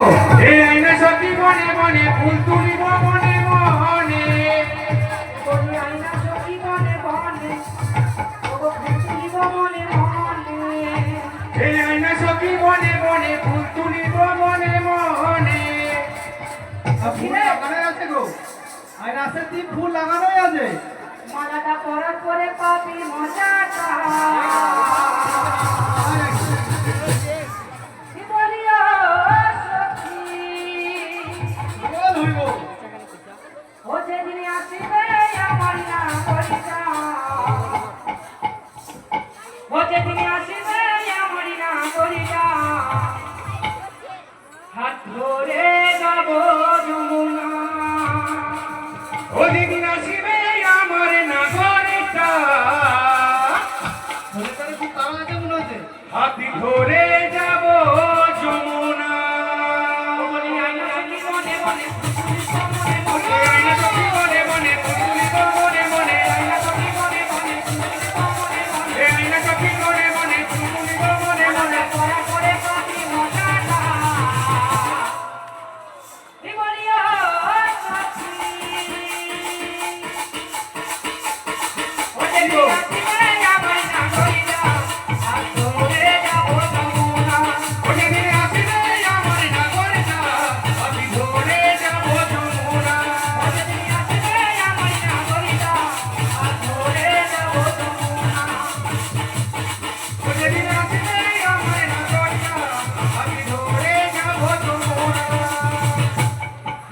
এই আয়না সখী বনে বনে ফুল তুলিব মনে মনে আয়না সখী বনে বনে ফুল তুলিব মনে মনে এই আয়না সখী বনে বনে ফুল তুলিব মনে মনে ফুল লাগানোই আছে গো আয়নাতে কি ফুল লাগানোই আছে মালাটা পরার পরে পাবি মজাটা ও যেদিন আসিবে আমার না করিতা ও যেদিন আসিবে আমার না করিতা হাত ধরে যাব যমুনা ও যেদিন আসিবে আমার নাগরিকটা তাহলে খুব তাড়া আছে মনে হচ্ছে হাতি ধরে যাব যমুনা বলি আইনা সখী বনে বনে এই আয়না সখী বনে বনে ফুল তুলিব মনে মনে আইনা সখী বনে বনে এই আয়না সখী বনে বনে ফুল তুলিব মনে মনে পরা করে পাবি মজাটা বলিয়া সখী ও যেদিন আসিবে আমার না করিতা হাত ধরে যাব যমুনা ও যেদিন আসিবে আমার নাগরিকটা হাতি ধরে যাব যমুনা ও যেদিন আসিবে আমার না করিতা হাত ধরে যাব যমুনা ও যেদিন আসিবে আমার নাগরিকটা হাতি ধরে যাব যমুনা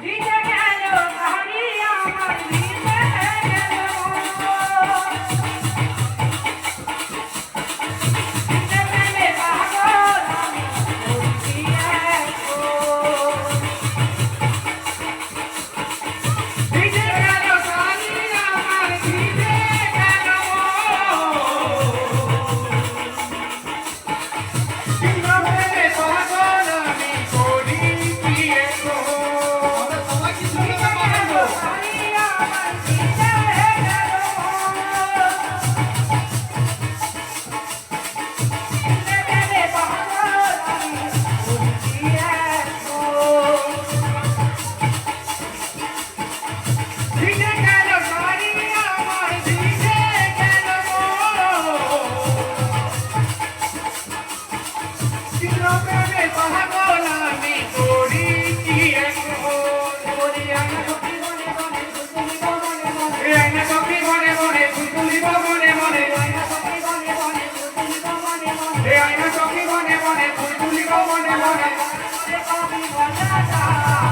ভিজে গেল বাড়ি আমার ভিজে গেল ভিজে প্রেমে পাগল আমি বলছি ভিজে গেল শাড়ি আমার ভিজে গেল প্রেমে পাগল আমি করি কি এখন সবাই কি শুনতে পাবেন গো বাড়ি আমার ভিজে গেল ভিজে প্রেমে পাগল আমি বলছি ভিজে গেল শাড়ি আমার ভিজে গেল প্রেমে পাগল আমি করি কি এখন বলি আইনা সখী বনে বনে ফুল তুলিব মনে মনে এই আয়না সখী বনে বনে ফুল তুলিব মনে মনে আইনা সখী বনে বনে ফুল তুলিব মনে মনে এই আয়না সখী বনে বনে ফুল তুলিব মনে মনে করে পাবি মজাটা